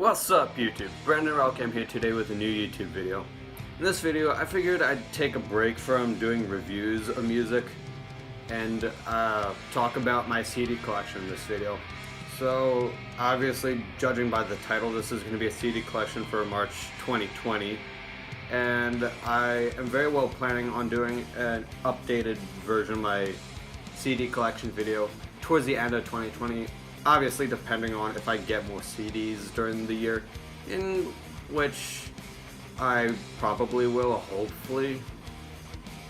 What's up YouTube? Brendan Ralcam here today with a new YouTube video. In this video I figured I'd take a break from doing reviews of music and talk about my CD collection in this video. So obviously, judging by the title, this is going to be a CD collection for March 2020, and I am very well planning on doing an updated version of my CD collection video towards the end of 2020. Obviously, depending on if I get more CDs during the year, in which I probably will, hopefully.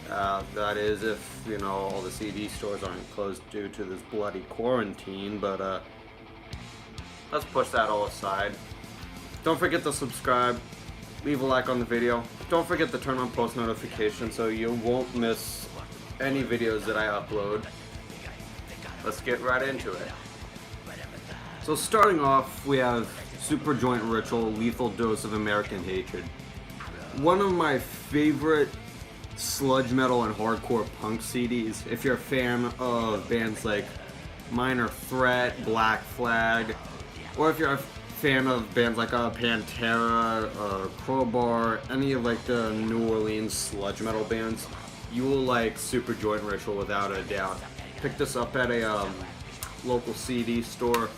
That is if, you know, all the CD stores aren't closed due to this bloody quarantine, but let's push that all aside. Don't forget to subscribe, leave a like on the video. Don't forget to turn on post notifications so you won't miss any videos that I upload. Let's get right into it. So starting off, we have Superjoint Ritual, Lethal Dose of American Hatred. One of my favorite sludge metal and hardcore punk CDs. If you're a fan of bands like Minor Threat, Black Flag, or if you're a fan of bands like Pantera or Crowbar, any of like the New Orleans sludge metal bands, you will like Superjoint Ritual without a doubt. Pick this up at a local CD store.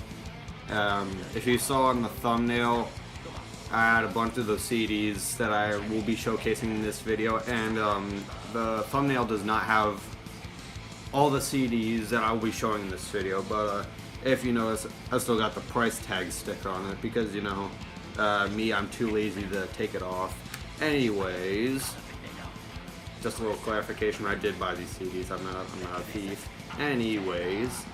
If you saw in the thumbnail, I had a bunch of those CDs that I will be showcasing in this video, and the thumbnail does not have all the CDs that I will be showing in this video, but if you notice, I still got the price tag sticker on it because, you know, me, I'm too lazy to take it off. Anyways, just a little clarification, I did buy these CDs, I'm not a thief. Anyways,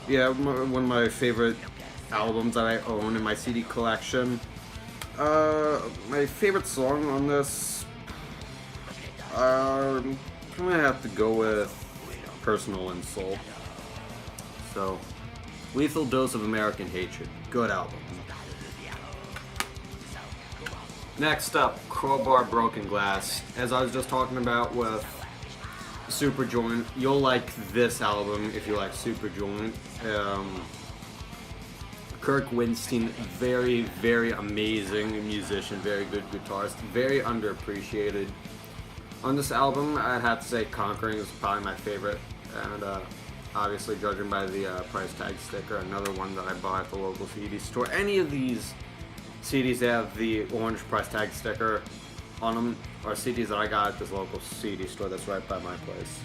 yeah, one of my favorite albums that I own in my CD collection. My favorite song on this, I'm gonna have to go with Personal Insult. So, Lethal Dose of American Hatred, good album. Next up, Crowbar Broken Glass. As I was just talking about with Superjoint, you'll like this album if you like Superjoint. Kirk Windstein, very, very amazing musician, very good guitarist, very underappreciated. On this album, I'd have to say Conquering is probably my favorite, and obviously judging by the price tag sticker, another one that I bought at the local CD store. Any of these CDs that have the orange price tag sticker on them are CDs that I got at this local CD store that's right by my place.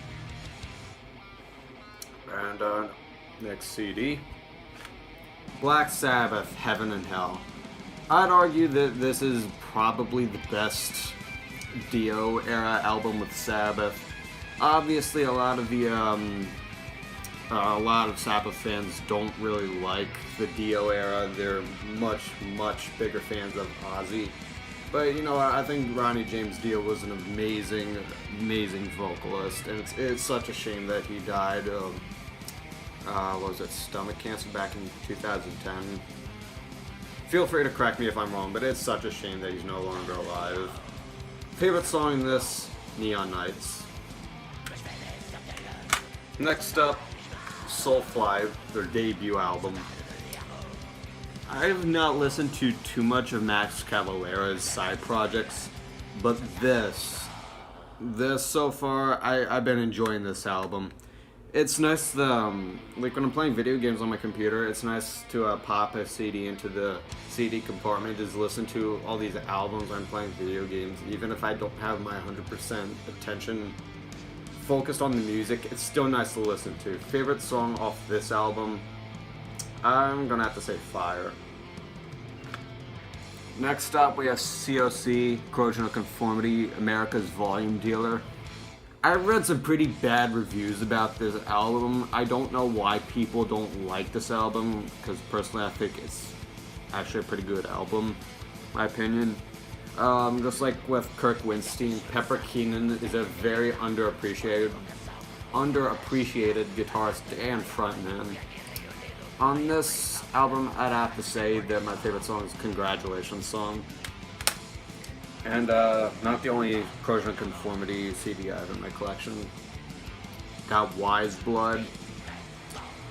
And next CD, Black Sabbath, Heaven and Hell. I'd argue that this is probably the best Dio era album with Sabbath. Obviously, a lot of Sabbath fans don't really like the Dio era. They're much bigger fans of Ozzy. But, you know, I think Ronnie James Dio was an amazing vocalist, and it's such a shame that he died of, what was it, stomach cancer back in 2010. Feel free to correct me if I'm wrong, but it's such a shame that he's no longer alive. Favorite song in this, Neon Nights. Next up, Soulfly, their debut album. I have not listened to too much of Max Cavalera's side projects, but this so far, I've been enjoying this album. It's nice, like when I'm playing video games on my computer, it's nice to pop a CD into the CD compartment, just listen to all these albums when I'm playing video games. Even if I don't have my 100% attention focused on the music, it's still nice to listen to. Favorite song off this album, I'm gonna have to say Fire. Next up, we have COC, Corrosion of Conformity, America's Volume Dealer. I've read some pretty bad reviews about this album. I don't know why people don't like this album, because personally I think it's actually a pretty good album, in my opinion. Just like with Kirk Windstein, Pepper Keenan is a very underappreciated guitarist and frontman. On this album, I'd have to say that my favorite song is Congratulations Song. And not the only Corrosion of Conformity CD I have in my collection. Got Wiseblood.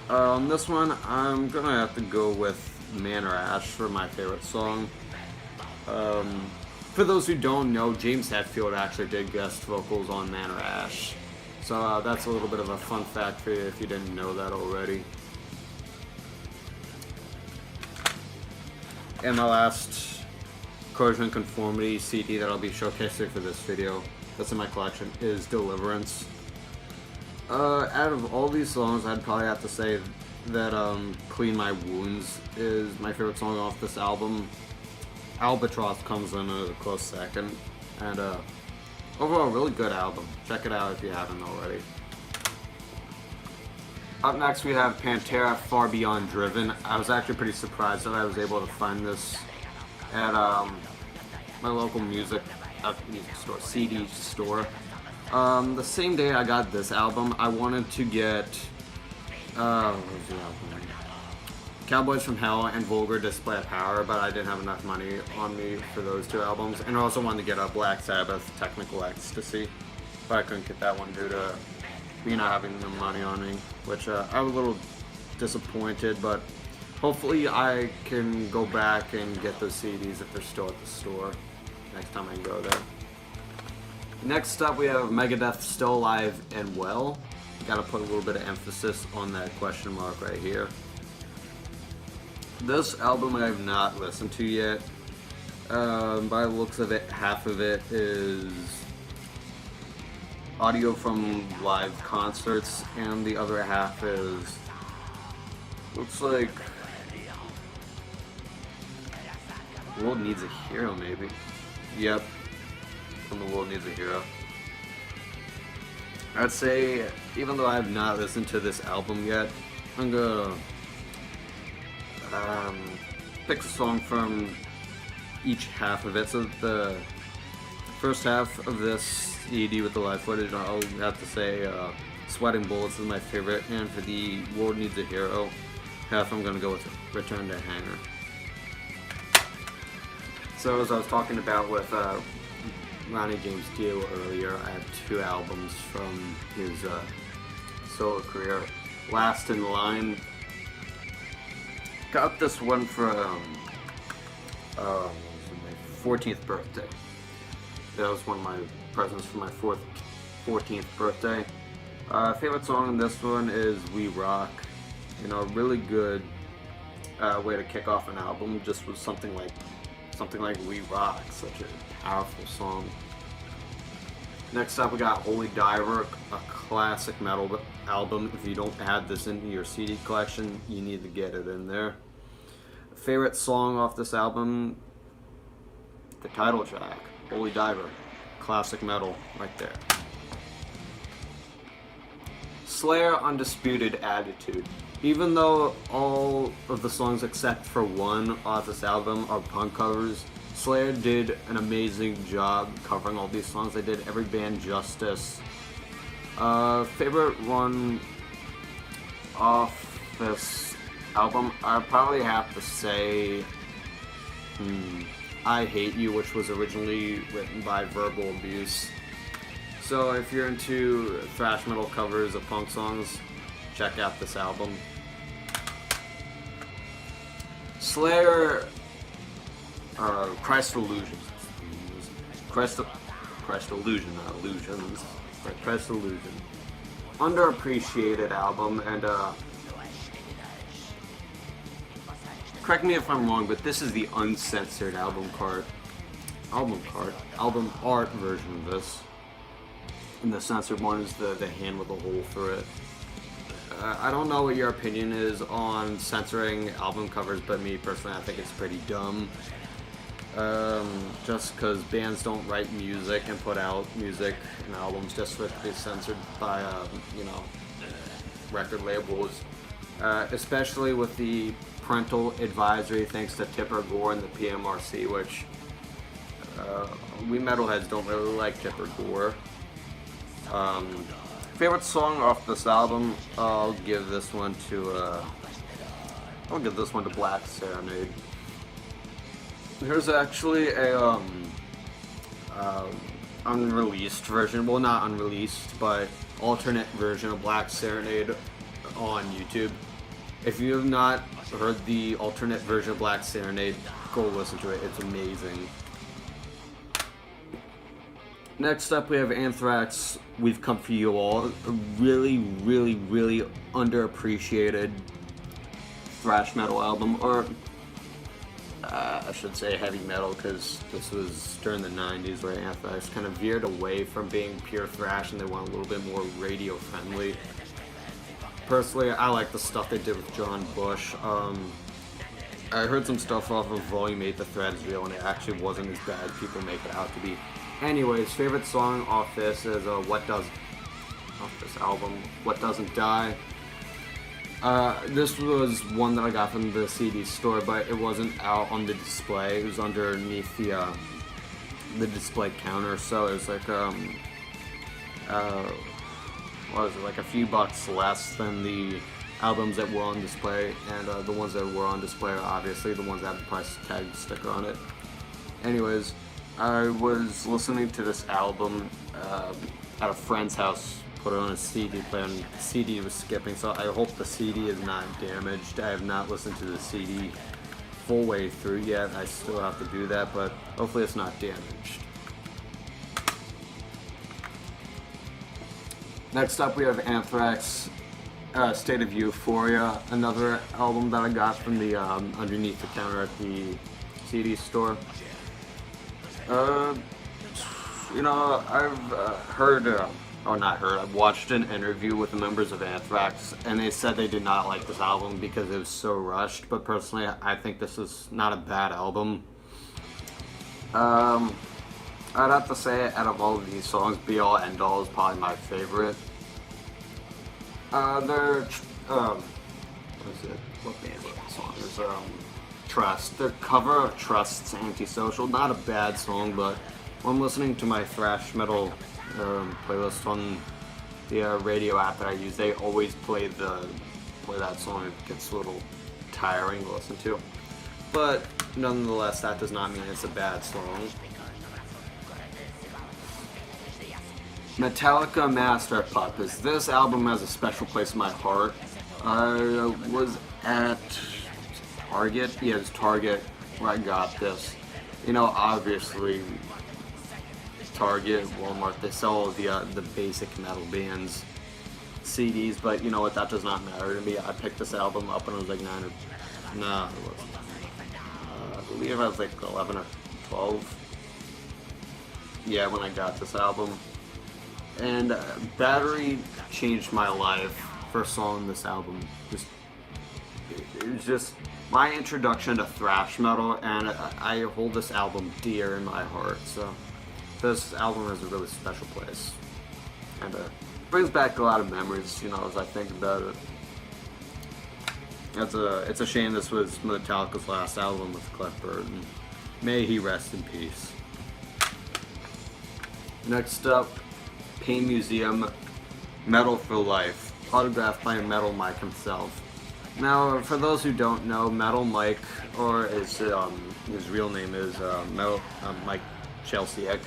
On this one, I'm gonna have to go with Manor Ash for my favorite song. For those who don't know, James Hetfield actually did guest vocals on Manor Ash. So that's a little bit of a fun fact for you if you didn't know that already. And my last Corrosion Conformity CD that I'll be showcasing for this video, that's in my collection, is Deliverance. Out of all these songs, I'd probably have to say that Clean My Wounds is my favorite song off this album. Albatross comes in a close second, and overall, really good album. Check it out if you haven't already. Up next, we have Pantera, Far Beyond Driven. I was actually pretty surprised that I was able to find this at my local music store, CD store. The same day I got this album, I wanted to get what was the album? Cowboys from Hell and Vulgar Display of Power, but I didn't have enough money on me for those two albums. And I also wanted to get a Black Sabbath, Technical Ecstasy, but I couldn't get that one due to me not having the money on me, which I was a little disappointed, but hopefully I can go back and get those CDs if they're still at the store next time I go there. Next up, we have Megadeth, Still Alive and Well. Gotta put a little bit of emphasis on that question mark right here. This album I have not listened to yet. By the looks of it, half of it is audio from live concerts, and the other half is, looks like The World Needs a Hero, maybe. Yep, from The World Needs a Hero. I'd say, even though I have not listened to this album yet, I'm gonna pick a song from each half of it. So the first half of this CD with the live footage, I'll have to say Sweating Bullets is my favorite, and for the World Needs a Hero half, I'm gonna go with Return to Hangar. So as I was talking about with Ronnie James Dio earlier, I have two albums from his solo career. Last in Line. Got this one for my 14th birthday. That was one of my presents for my 14th birthday. Favorite song on this one is We Rock. You know, a really good way to kick off an album, just with something like We Rock, such a powerful song. Next up, we got Holy Diver, a classic metal album. If you don't have this in your CD collection, you need to get it in there. Favorite song off this album, the title track, Holy Diver, classic metal right there. Slayer, Undisputed Attitude. Even though all of the songs except for one off this album are punk covers, Slayer did an amazing job covering all these songs. They did every band justice. Favorite one off this album, I'd probably have to say I Hate You, which was originally written by Verbal Abuse. So if you're into thrash metal covers of punk songs, check out this album. Slayer, Christ Illusions. Christ Illusion, not Illusions. Christ Illusion. Underappreciated album, and correct me if I'm wrong, but this is the uncensored album art version of this. And the censored one is the hand with a hole through it. I don't know what your opinion is on censoring album covers, but me personally, I think it's pretty dumb. Just because bands don't write music and put out music and albums just for it to be censored by, record labels. Especially with the parental advisory thanks to Tipper Gore and the PMRC, which we metalheads don't really like Tipper Gore. Favorite song off this album, I'll give this one to Black Serenade. Here's actually a unreleased version, well, not unreleased, but alternate version of Black Serenade on YouTube. If you have not heard the alternate version of Black Serenade, go listen to it. It's amazing. Next up, we have Anthrax, We've Come For You All. A really, really, really underappreciated thrash metal album, or I should say heavy metal, because this was during the 90s where Anthrax kind of veered away from being pure thrash and they went a little bit more radio friendly. Personally, I like the stuff they did with John Bush. I heard some stuff off of Volume 8, The Thread Is Real, and it actually wasn't as bad as people make it out to be. Anyways, favorite song off this is What Doesn't Die. This was one that I got from the CD store, but it wasn't out on the display. It was underneath the display counter, so it was like what was it, like a few bucks less than the albums that were on display, and the ones that were on display are obviously the ones that have the price tag sticker on it. Anyways, I was listening to this album at a friend's house, put it on a CD player, and the CD was skipping, so I hope the CD is not damaged. I have not listened to the CD full way through yet. I still have to do that, but hopefully it's not damaged. Next up, we have Anthrax, State of Euphoria, another album that I got from the underneath the counter at the CD store. You know, I've I've watched an interview with the members of Anthrax, and they said they did not like this album because it was so rushed, but personally, I think this is not a bad album. I'd have to say, out of all of these songs, Be All End All is probably my favorite. What band was that song? It was, Trust. Their cover of Trust's Antisocial, not a bad song, but when I'm listening to my thrash metal playlist on the radio app that I use, they always play that song. It gets a little tiring to listen to, but nonetheless, that does not mean it's a bad song. Metallica Master of Puppets. This album has a special place in my heart. I was at Target. Yeah, it was Target where I got this. You know, obviously, Target, Walmart, they sell all the basic metal bands CDs, but you know what, that does not matter to me. I picked this album up when I was like 9 or... Nah, it wasn't. I believe I was like 11 or 12. Yeah, when I got this album. And Battery changed my life. First song on this album. It was just my introduction to thrash metal, and I hold this album dear in my heart. So this album has a really special place, and brings back a lot of memories. You know, as I think about it. It's a shame this was Metallica's last album with Cliff Burton. May he rest in peace. Next up, Painmuseum, Metal for Life, autographed by Metal Mike himself. Now, for those who don't know, Metal Mike, or his real name is Mike Chelsiak.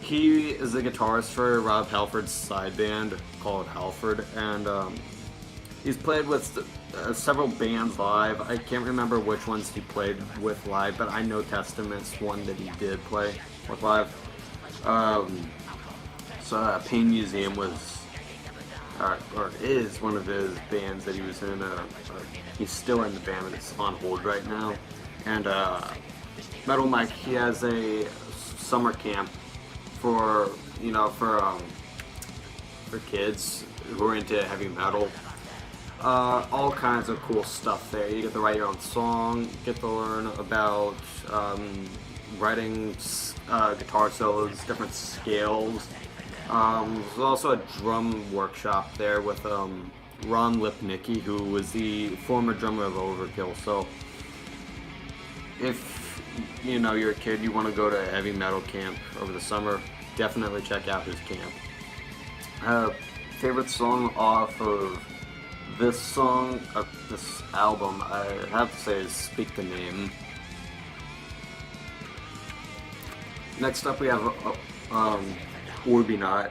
He is the guitarist for Rob Halford's side band called Halford, and he's played with several bands live. I can't remember which ones he played with live, but I know Testament's one that he did play with live. Painmuseum was, or is one of his bands that he was in. He's still in the band, but it's on hold right now. And Metal Mike, he has a summer camp for kids who are into heavy metal. All kinds of cool stuff there. You get to write your own song, get to learn about writing guitar solos, different scales. There's also a drum workshop there with Ron Lipnicki, who was the former drummer of Overkill. So if you're a kid, you want to go to a heavy metal camp over the summer, definitely check out his camp. Favorite song off of this album, I have to say, is Speak the Name. Next up, we have Orbynot. I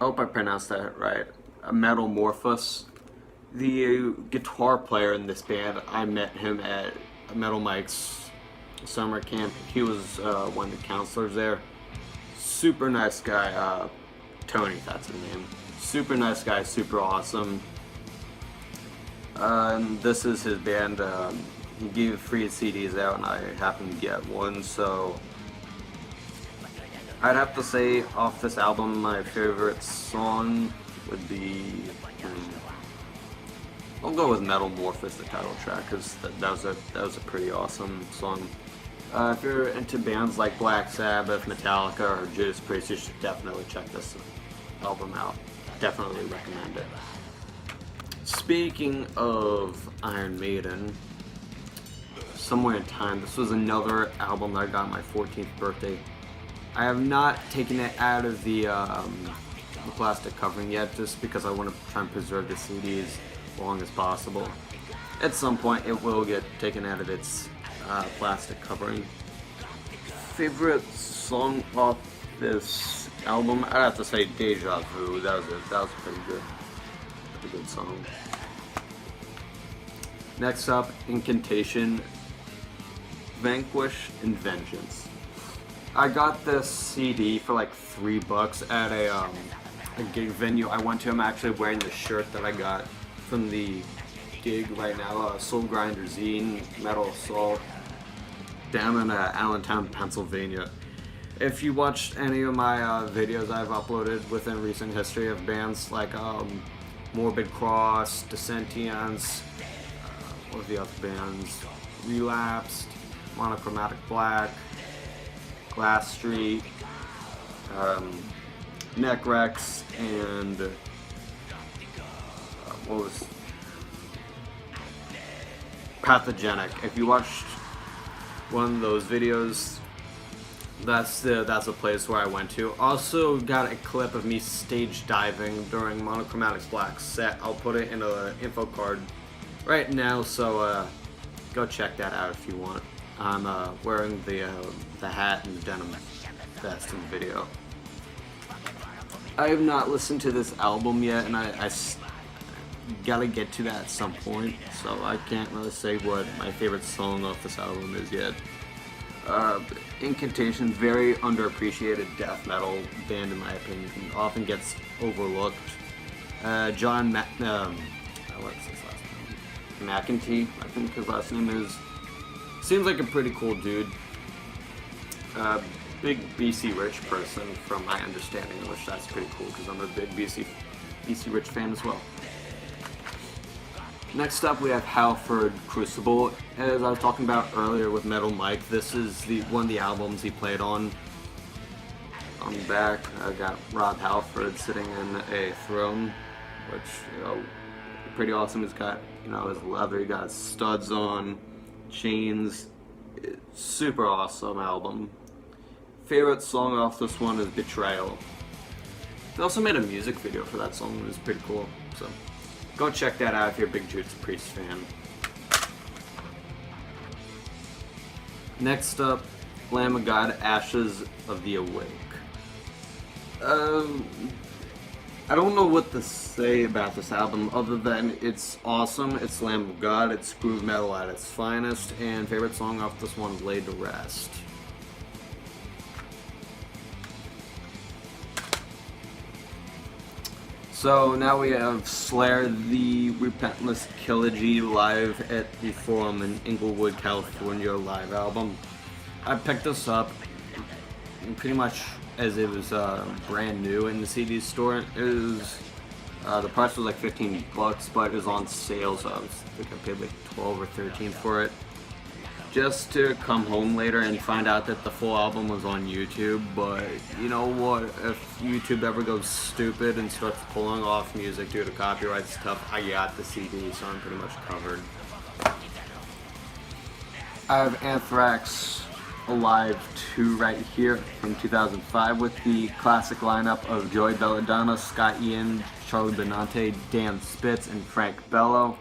hope I pronounced that right. Metal-Morph-Us. The guitar player in this band, I met him at Metal Mike's summer camp. He was one of the counselors there. Super nice guy, Tony, that's his name. Super nice guy, super awesome. This is his band. He gave free CDs out and I happened to get one, so I'd have to say off this album my favorite song would be, I'll go with Metal-Morph-Us, the title track, because that was a pretty awesome song. If you're into bands like Black Sabbath, Metallica, or Judas Priest, you should definitely check this album out. Definitely recommend it. Speaking of Iron Maiden, Somewhere in Time, this was another album that I got on my 14th birthday. I have not taken it out of the plastic covering yet, just because I want to try and preserve the CD as long as possible. At some point it will get taken out of its plastic covering. Favorite song off this album, I'd have to say Deja Vu. That was pretty good song. Next up, Incantation, Vanquish, and Vengeance. I got this CD for like $3 at a gig venue I went to. I'm actually wearing the shirt that I got from the gig right now, Soul Grinder Zine, Metal Assault, down in Allentown, Pennsylvania. If you watched any of my videos I've uploaded within recent history of bands like Morbid Cross, Dissentients, what are the other bands? Relapsed, Monochromatic Black, Glass Street, Necrex, and what was Pathogenic. If you watched one of those videos, that's a place where I went to. Also got a clip of me stage diving during Monochromatic Black's set. I'll put it in an info card right now, so go check that out if you want. I'm wearing the hat and the denim vest in the video. I have not listened to this album yet, and I gotta get to that at some point, so I can't really say what my favorite song off this album is yet. Incantation, very underappreciated death metal band in my opinion, often gets overlooked. John what's his last name? McEntee, I think his last name is. Seems like a pretty cool dude. Big BC Rich person from my understanding, which that's pretty cool because I'm a big BC Rich fan as well. Next up we have Halford, Crucible. As I was talking about earlier with Metal Mike, this is one of the albums he played on. On the back, I got Rob Halford sitting in a throne, which, you know, pretty awesome. He's got, you know, his leather, he got his studs on, chains. Super awesome album. Favorite song off this one is Betrayal. They also made a music video for that song, it was pretty cool, so go check that out if you're a big Judas Priest fan. Next up, Lamb of God, Ashes of the Awake. I don't know what to say about this album other than it's awesome, it's Lamb of God, it's groove metal at its finest, and favorite song off this one is Laid to Rest. So now we have Slayer, the Repentless Killogy live at the Forum in Inglewood, California live album. I picked this up pretty much as it was brand new in the CD store. It was the price was like $15, but it was on sale, so I think I paid like 12 or 13 for it. Just to come home later and find out that the full album was on YouTube, but you know what, if YouTube ever goes stupid and starts pulling off music due to copyright stuff, I got the CD, so I'm pretty much covered. I have Anthrax Alive 2 right here from 2005 with the classic lineup of Joey Belladonna, Scott Ian, Charlie Benante, Dan Spitz, and Frank Bello.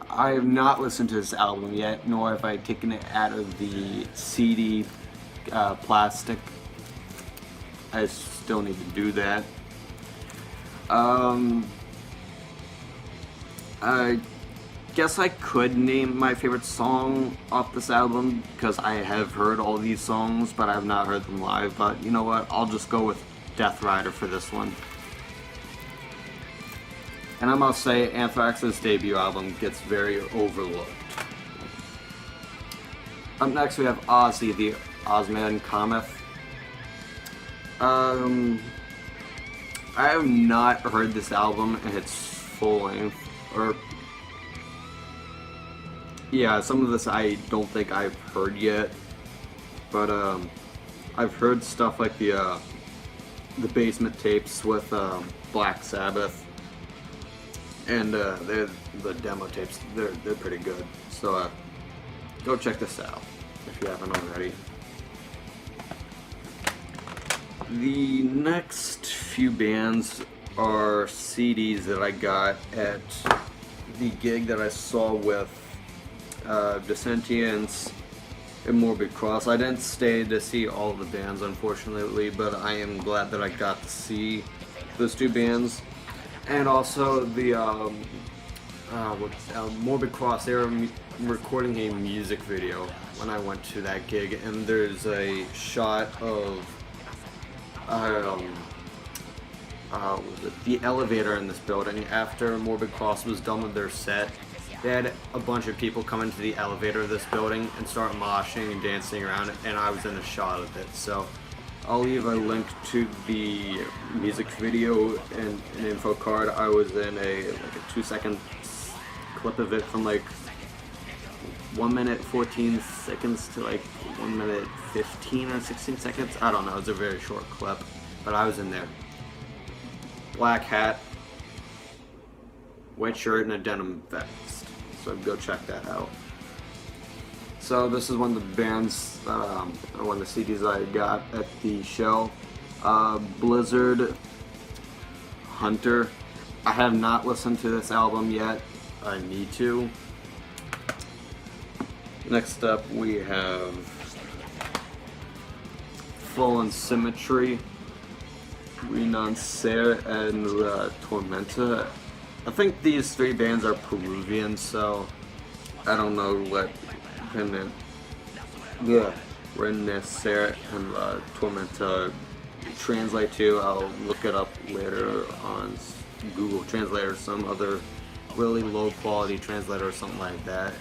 I have not listened to this album yet, nor have I taken it out of the CD plastic. I still need to do that. I guess I could name my favorite song off this album because I have heard all these songs, but I have not heard them live. But you know what? I'll just go with Death Rider for this one. And I must say, Anthrax's debut album gets very overlooked. Up next, we have Ozzy, the Ozzman Cometh. I have not heard this album in its full length, or yeah, some of this I don't think I've heard yet, but I've heard stuff like the basement tapes with Black Sabbath, and the demo tapes. They're pretty good. So go check this out if you haven't already. The next few bands are CDs that I got at the gig that I saw with Dissentients and Morbid Cross. I didn't stay to see all the bands, unfortunately, but I am glad that I got to see those two bands. And also the Morbid Cross, they were recording a music video when I went to that gig, and there's a shot of the elevator in this building. After Morbid Cross was done with their set, they had a bunch of people come into the elevator of this building and start moshing and dancing around, and I was in a shot of it. So I'll leave a link to the music video and an info card. I was in a 2-second clip of it from like 1 minute 14 seconds to like 1 minute 15 or 16 seconds. I don't know, it's a very short clip, but I was in there. Black hat, white shirt, and a denim vest. So go check that out. So this is one of the bands, one of the CDs I got at the show. Blizzard Hunter. I have not listened to this album yet. I need to. Next up we have Fallen Symmetry, Renunciare, and Tormenta. I think these three bands are Peruvian, so I don't know what Renunciare and Tormenta translate to. I'll look it up later on Google Translate or some other really low quality translator or something like that.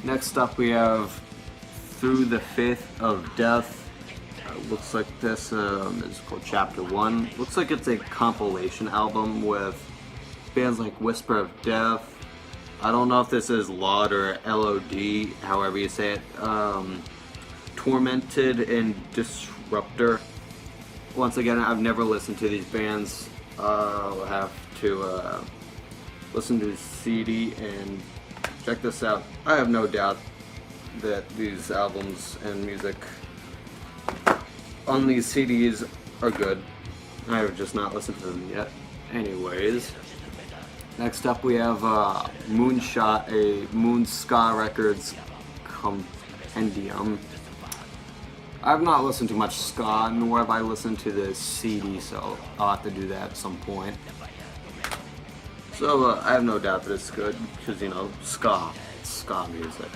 Next up we have Through the Faith of Death. Looks like this is called Chapter 1. Looks like it's a compilation album with bands like Whisper of Death. I don't know if this is L.O.D or L.O.D, however you say it. Tormented and Disruptor. Once again, I've never listened to these bands. I'll have to listen to the CD and check this out. I have no doubt that these albums and music on these CDs are good. I have just not listened to them yet. Anyways, next up we have Moonshot, a Moon Ska Records compendium. I've not listened to much ska, nor have I listened to the CD, so I'll have to do that at some point. So I have no doubt that it's good, because, you know, ska music.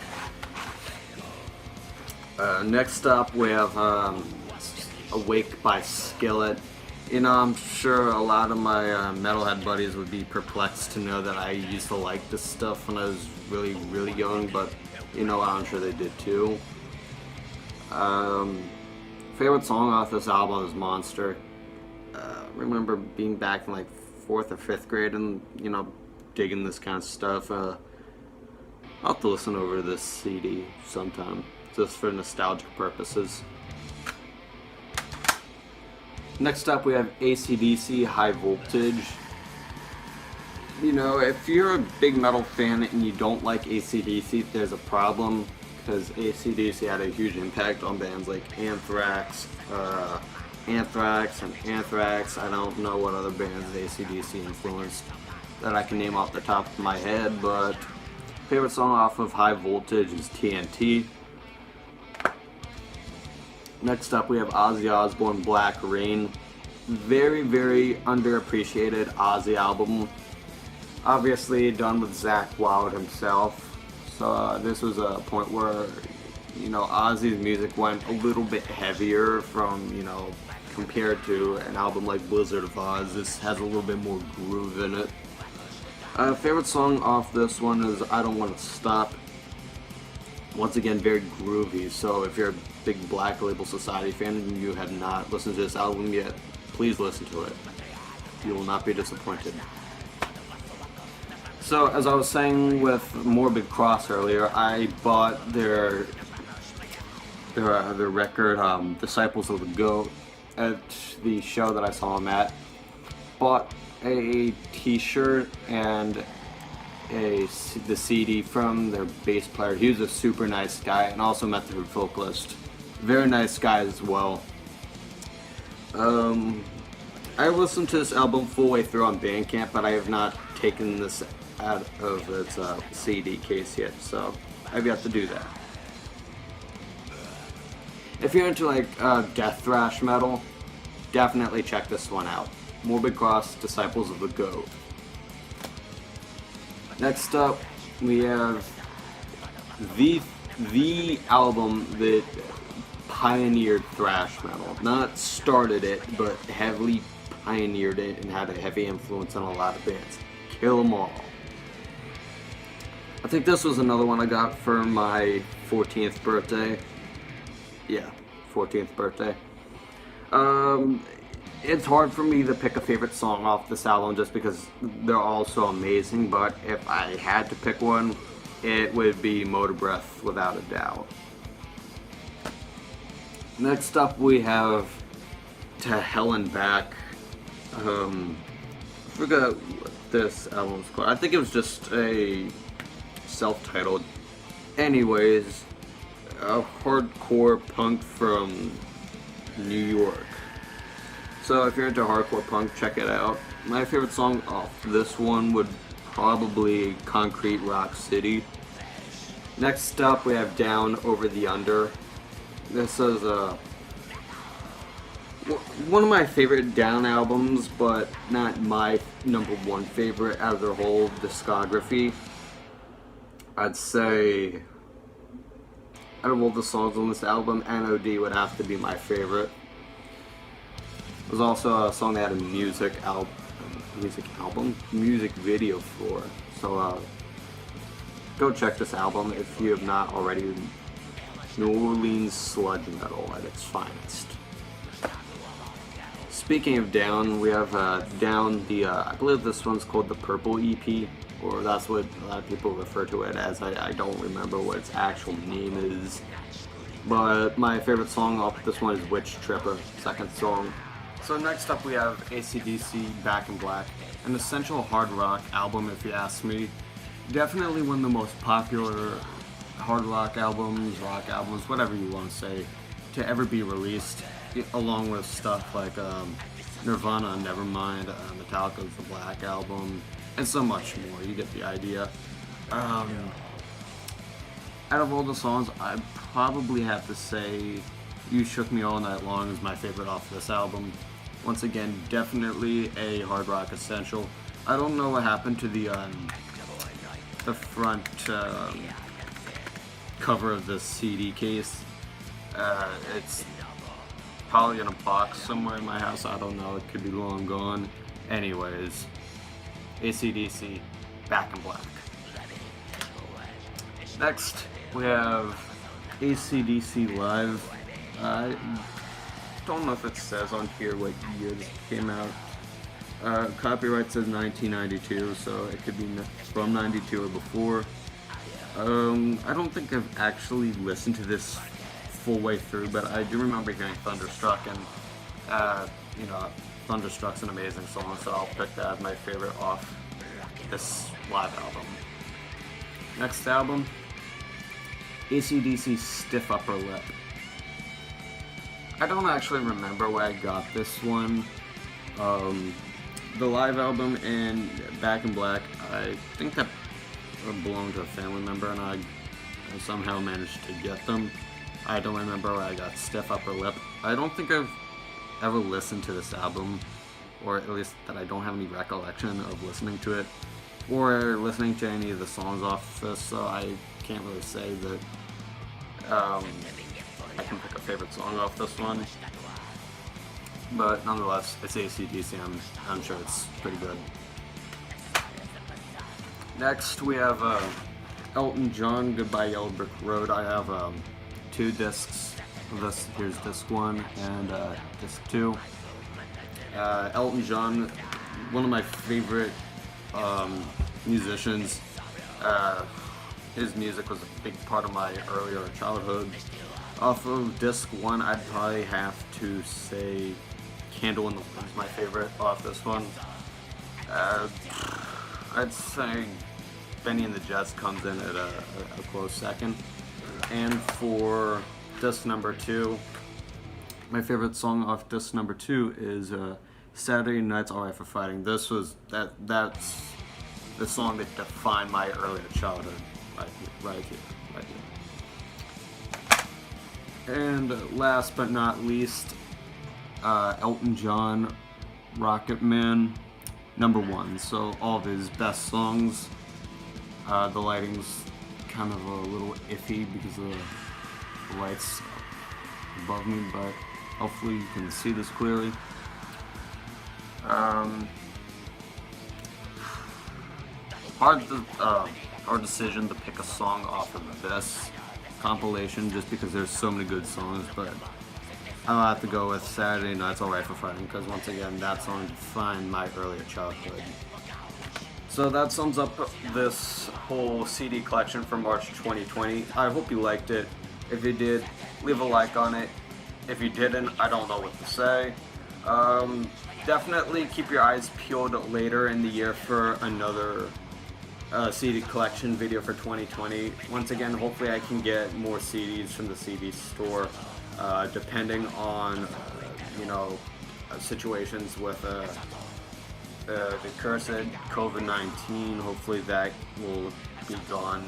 Next up we have Awake by Skillet. You know, I'm sure a lot of my metalhead buddies would be perplexed to know that I used to like this stuff when I was really, really young, but you know, I'm sure they did too. Favorite song off this album is Monster. Remember being back in like 4th or 5th grade and, you know, digging this kind of stuff. I'll have to listen over this CD sometime, just for nostalgic purposes. Next up we have AC/DC High Voltage. You know, if you're a big metal fan and you don't like AC/DC, there's a problem, because AC/DC had a huge impact on bands like Anthrax and Anthrax. I don't know what other bands AC/DC influenced that I can name off the top of my head, but favorite song off of High Voltage is TNT. Next up we have Ozzy Osbourne, Black Rain. Very, very underappreciated Ozzy album. Obviously done with Zakk Wylde himself. So this was a point where, you know, Ozzy's music went a little bit heavier from, you know, compared to an album like Blizzard of Oz. This has a little bit more groove in it. Favorite song off this one is I Don't Want to Stop. Once again, very groovy, so if you're a big Black Label Society fan and you have not listened to this album yet, please listen to it. You will not be disappointed. So, as I was saying with Morbid Cross earlier, I bought their record, Disciples of the Goat, at the show that I saw them at. Bought a t-shirt and the CD from their bass player. He was a super nice guy and also met their vocalist. Very nice guy as well. I listened to this album full way through on Bandcamp, but I have not taken this out of its CD case yet, so I've yet to do that. If you're into like death thrash metal, definitely check this one out. Morbid Cross, Disciples of the Goat. Next up, we have the album that pioneered thrash metal. Not started it, but heavily pioneered it and had a heavy influence on a lot of bands. Kill 'Em All. I think this was another one I got for my 14th birthday. Yeah, 14th birthday. It's hard for me to pick a favorite song off this album just because they're all so amazing, but if I had to pick one, it would be Motor Breath without a doubt. Next up we have To Hell and Back. I forgot what this album's called. I think it was just a self-titled. Anyways, a hardcore punk from New York. So if you're into hardcore punk, check it out. My favorite song off this one would probably Concrete Rock City. Next up we have Down Over the Under. This is one of my favorite Down albums, but not my number one favorite out of their whole discography. I'd say out of all the songs on this album, L.O.D would have to be my favorite. There's also a song that had a music video for. So go check this album if you have not already. New Orleans sludge metal at its finest. Speaking of Down, we have Down I believe this one's called the Purple EP, or that's what a lot of people refer to it as. I don't remember what its actual name is. But my favorite song off this one is Witch Tripper, second song. So next up we have AC/DC Back in Black, an essential hard rock album if you ask me. Definitely one of the most popular hard rock albums, whatever you want to say, to ever be released, along with stuff like Nirvana, Nevermind, Metallica's The Black Album, and so much more. You get the idea. Out of all the songs, I probably have to say You Shook Me All Night Long is my favorite off this album. Once again, definitely a hard rock essential. I don't know what happened to the front cover of the CD case. It's probably in a box somewhere in my house. I don't know. It could be long gone. Anyways, AC/DC, Back in Black. Next, we have AC/DC Live. I don't know if it says on here what year this came out. Copyright says 1992, so it could be from 92 or before. I don't think I've actually listened to this full way through, but I do remember hearing Thunderstruck, and Thunderstruck's an amazing song, so I'll pick that as my favorite off this live album. Next album, AC/DC Stiff Upper Lip. I don't actually remember where I got this one. The live album and Back in Black, I think that belonged to a family member, and I somehow managed to get them. I don't remember where I got Stiff Upper Lip. I don't think I've ever listened to this album, or at least that I don't have any recollection of listening to it. or listening to any of the songs off this, so I can't really say that I can pick a favorite song off this one. But nonetheless, it's AC/DC. I'm sure it's pretty good. Next, we have Elton John, Goodbye Yellow Brick Road. I have 2 discs of this. Here's disc 1 and disc 2. Elton John, one of my favorite musicians. His music was a big part of my earlier childhood. Off of disc 1, I'd probably have to say Candle in the Wind is my favorite off this one. I'd say Benny and the Jets comes in at a close second. And for disc number 2, my favorite song off disc number 2 is Saturday Night's Alright for Fighting. That's the song that defined my earlier childhood, right here. And last but not least, Elton John, Rocket Man, number 1. So all of his best songs. The lighting's kind of a little iffy because of the lights above me, but hopefully you can see this clearly. Hard decision to pick a song off of this compilation just because there's so many good songs, but I'll have to go with Saturday Night's Alright for Fighting because once again that song defined my earlier childhood. So that sums up this whole CD collection from March 2020. I hope you liked it. If you did, leave a like on it. If you didn't, I don't know what to say. Definitely keep your eyes peeled later in the year for another CD collection video for 2020. Once again, hopefully I can get more CDs from the CD store, depending on, situations with the cursed COVID-19. Hopefully that will be gone,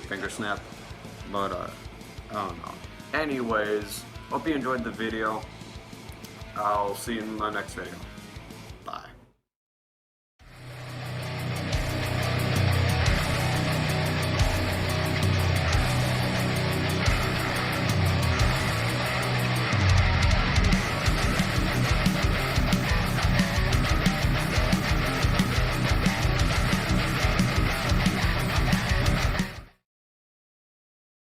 finger snap, but I don't know. Anyways, hope you enjoyed the video. I'll see you in my next video.